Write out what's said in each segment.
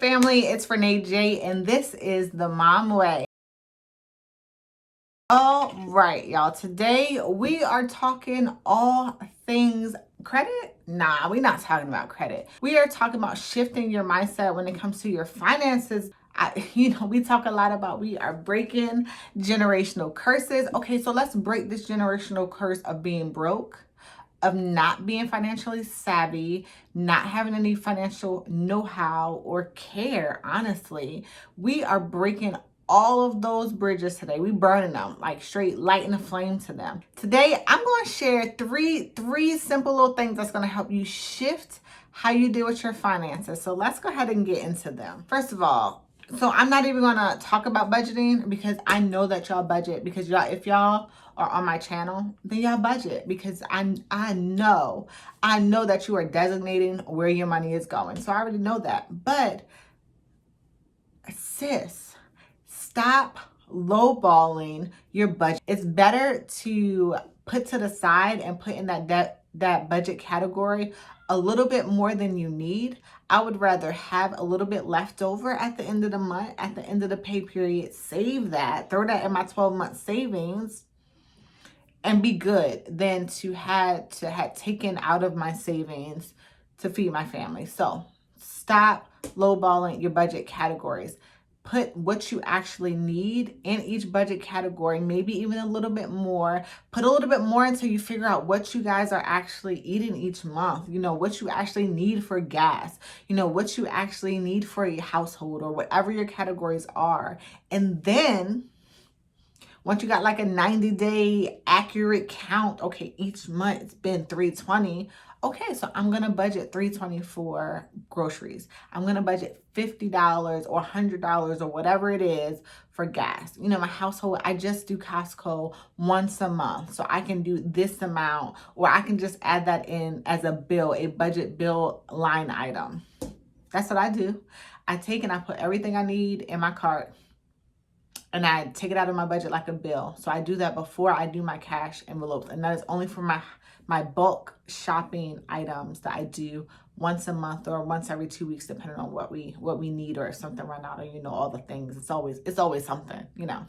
Family, it's Renee J, and this is the Mom Way. All right, y'all. Today we are talking all things credit. Nah, we're not talking about credit. We are talking about shifting your mindset when it comes to your finances. We talk a lot about we are breaking generational curses. Okay, so let's break this generational curse of being broke, of not being financially savvy, not having any financial know-how or care. Honestly, we are breaking all of those bridges today. We burning them, like straight lighting a flame to them. Today, I'm going to share three simple little things that's going to help you shift how you deal with your finances. So let's go ahead and get into them. First of all, so I'm not even going to talk about budgeting because I know that y'all budget, because y'all, if y'all are on my channel, then y'all budget, because I know that you are designating where your money is going. So I already know that. But sis, stop lowballing your budget. It's better to put to the side and put in that budget category a little bit more than you need. I would rather have a little bit left over at the end of the month, at the end of the pay period, save that, throw that in my 12-month savings and be good, than to had taken out of my savings to feed my family. So stop lowballing your budget categories. Put what you actually need in each budget category, maybe even a little bit more. Put a little bit more until you figure out what you guys are actually eating each month. You know, what you actually need for gas, you know, what you actually need for your household, or whatever your categories are. And then once you got like a 90-day accurate count, okay, each month it's been $320. Okay, so I'm gonna budget $320 for groceries. I'm gonna budget $50 or $100 or whatever it is for gas. You know, my household, I just do Costco once a month, so I can do this amount, or I can just add that in as a bill, a budget bill line item. That's what I do. I take and I put everything I need in my cart, and I take it out of my budget like a bill. So I do that before I do my cash envelopes. And that is only for my bulk shopping items that I do once a month or once every 2 weeks, depending on what we need, or if something run out, or, you know, all the things. It's always something, you know.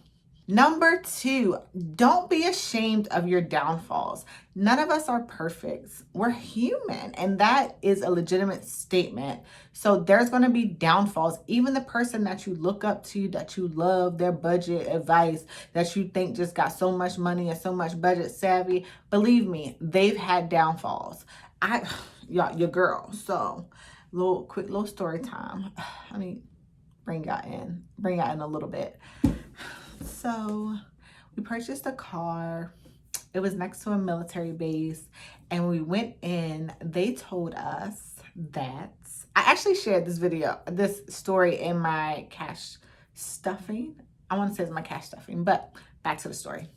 Number 2, don't be ashamed of your downfalls. None of us are perfect. We're human, and that is a legitimate statement. So there's going to be downfalls. Even the person that you look up to, that you love, their budget advice, that you think just got so much money and so much budget savvy, believe me, they've had downfalls. Your girl. So quick little story time. I mean, bring y'all in a little bit. So we purchased a car. It was next to a military base. And when we went in, they told us that, I actually shared this story in my cash stuffing. I want to say it's my cash stuffing, but back to the story.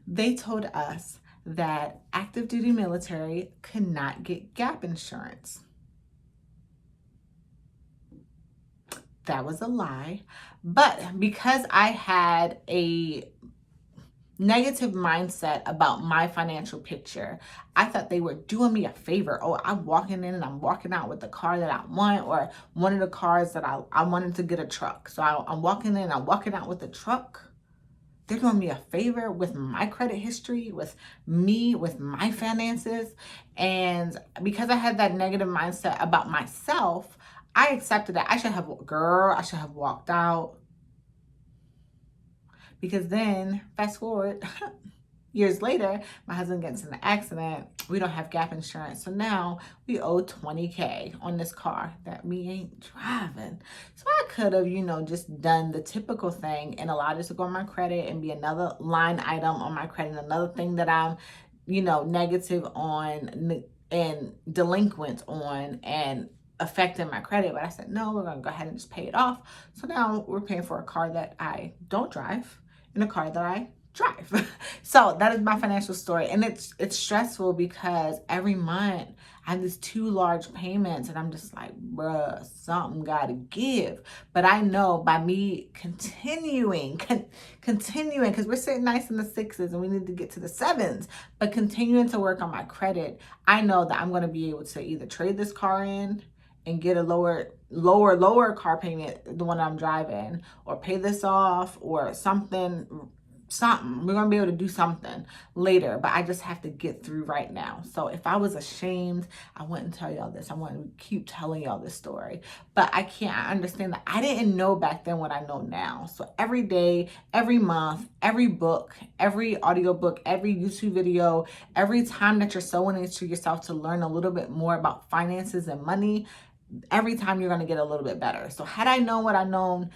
They told us that active duty military could not get gap insurance. That was a lie. But because I had a negative mindset about my financial picture, I thought they were doing me a favor. Oh, I'm walking in and I'm walking out with the car that I want, or one of the cars that I wanted to get a truck. So I'm walking in and I'm walking out with the truck. They're doing me a favor with my credit history, with me, with my finances. And because I had that negative mindset about myself, I accepted that. I should have walked out. Because then, fast forward, years later, my husband gets in an accident. We don't have gap insurance. So now we owe $20K on this car that we ain't driving. So I could have, just done the typical thing and allowed it to go on my credit and be another line item on my credit, another thing that I'm, negative on and delinquent on and affecting my credit. But I said, no, we're going to go ahead and just pay it off. So now we're paying for a car that I don't drive in a car that I drive. So that is my financial story. And it's stressful because every month I have these 2 large payments and I'm just like, bruh, something gotta give. But I know by me continuing, because we're sitting nice in the 6s and we need to get to the 7s, but continuing to work on my credit, I know that I'm gonna be able to either trade this car in and get a lower lower car payment, the one I'm driving, or pay this off, or something. We're gonna be able to do something later, but I just have to get through right now. So if I was ashamed, I wouldn't tell y'all this. I wouldn't keep telling y'all this story. But I can't. I understand that I didn't know back then what I know now. So every day, every month, every book, every audiobook, every YouTube video, every time that you're sewing into yourself to learn a little bit more about finances and money, every time you're going to get a little bit better. So had I known what I known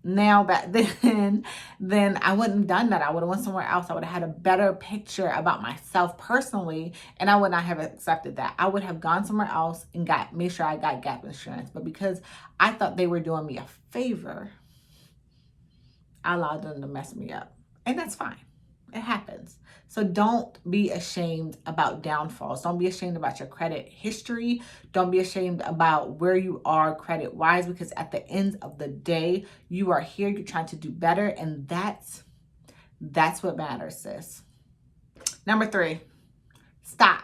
now back then I wouldn't have done that. I would have went somewhere else. I would have had a better picture about myself personally, and I would not have accepted that. I would have gone somewhere else and made sure I got gap insurance. But because I thought they were doing me a favor, I allowed them to mess me up. And that's fine. It happens. So don't be ashamed about downfalls. Don't be ashamed about your credit history. Don't be ashamed about where you are credit wise, because at the end of the day, you are here, you're trying to do better. And that's what matters, sis. Number 3, stop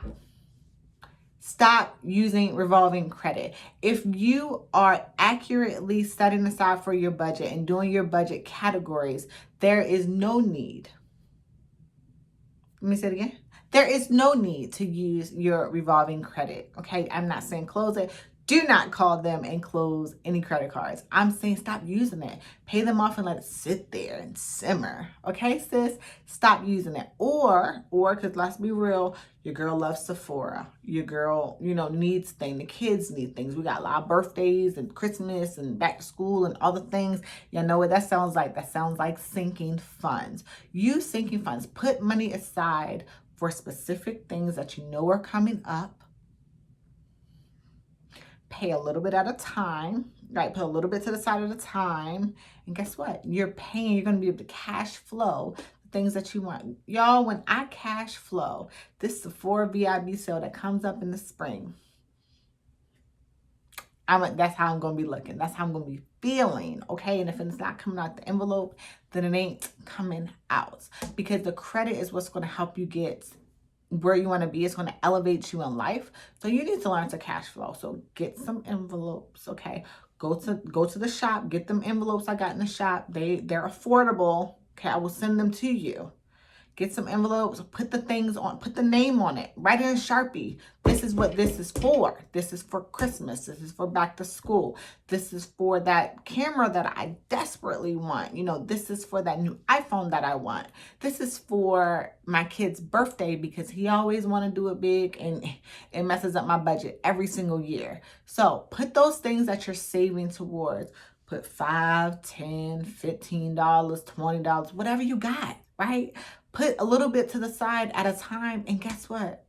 using revolving credit. If you are accurately setting aside for your budget and doing your budget categories, there is no need. Let me say it again. There is no need to use your revolving credit. Okay. I'm not saying close it. Do not call them and close any credit cards. I'm saying stop using it. Pay them off and let it sit there and simmer. Okay, sis? Stop using it. Or, because let's be real, your girl loves Sephora. Your girl, needs things. The kids need things. We got a lot of birthdays and Christmas and back to school and all the things. You know what that sounds like? That sounds like sinking funds. Use sinking funds. Put money aside for specific things that you know are coming up. Pay a little bit at a time, right? Put a little bit to the side at a time. And guess what? You're going to be able to cash flow the things that you want. Y'all, when I cash flow, this Sephora VIB sale that comes up in the spring, that's how I'm going to be looking. That's how I'm going to be feeling, okay? And if it's not coming out the envelope, then it ain't coming out. Because the credit is what's going to help you get where you want to be. It's going to elevate you in life. So you need to learn to cash flow. So get some envelopes, okay? Go to the shop, get them envelopes I got in the shop. They're affordable. Okay, I will send them to you. Get some envelopes, put the things on, put the name on it, write it in Sharpie. This is what this is for. This is for Christmas. This is for back to school. This is for that camera that I desperately want. This is for that new iPhone that I want. This is for my kid's birthday because he always want to do it big and it messes up my budget every single year. So put those things that you're saving towards. Put $5, $10, $15, $20, whatever you got, right? Put a little bit to the side at a time. And guess what?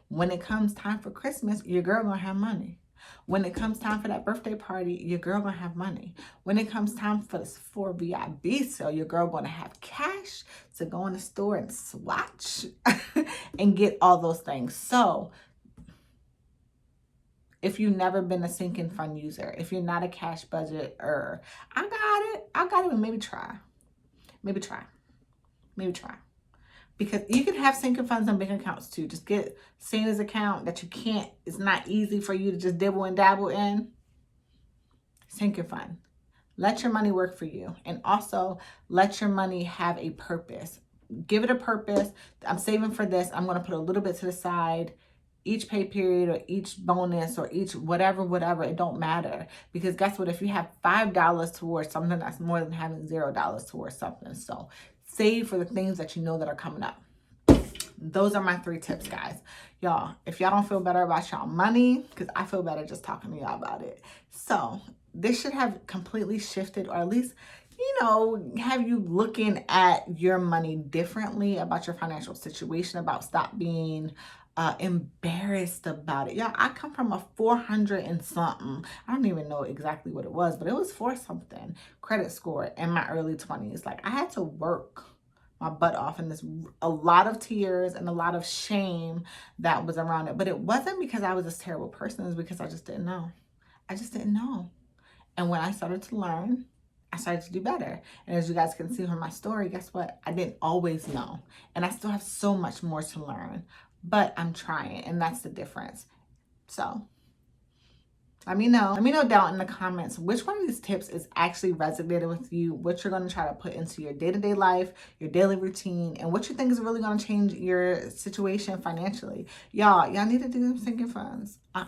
When it comes time for Christmas, your girl gonna have money. When it comes time for that birthday party, your girl gonna have money. When it comes time for this 4 VIB sale, your girl gonna have cash to go in the store and swatch and get all those things. So if you've never been a sinking fund user, if you're not a cash budgeter, I got it, and maybe try. Because you can have sinking funds on bank accounts too. Just get savings account that it's not easy for you to just dibble and dabble in. Sinking fund. Let your money work for you. And also let your money have a purpose. Give it a purpose. I'm saving for this. I'm going to put a little bit to the side. Each pay period or each bonus or each whatever, it don't matter. Because guess what? If you have $5 towards something, that's more than having $0 towards something. So save for the things that you know that are coming up. Those are my 3 tips, guys. Y'all, if y'all don't feel better about y'all money, because I feel better just talking to y'all about it. So this should have completely shifted, or at least, have you looking at your money differently, about your financial situation, about stop being embarrassed about it. Y'all, I come from a 400 and something. I don't even know exactly what it was, but it was 4 something credit score in my early 20s. Like, I had to work my butt off, and a lot of tears and a lot of shame that was around it. But it wasn't because I was this terrible person. It was because I just didn't know. And when I started to learn, I started to do better. And as you guys can see from my story, guess what? I didn't always know. And I still have so much more to learn. But I'm trying, and that's the difference. So Let me know. Let me know down in the comments which one of these tips is actually resonated with you, what you're going to try to put into your day-to-day life, your daily routine, and what you think is really going to change your situation financially. Y'all need to do them sinking funds. All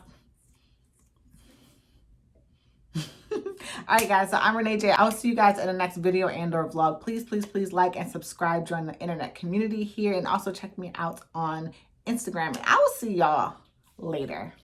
right, guys, so I'm Renee J. I'll see you guys in the next video and or vlog. Please, please, please like and subscribe, join the internet community here, and also check me out on Instagram. And I will see y'all later.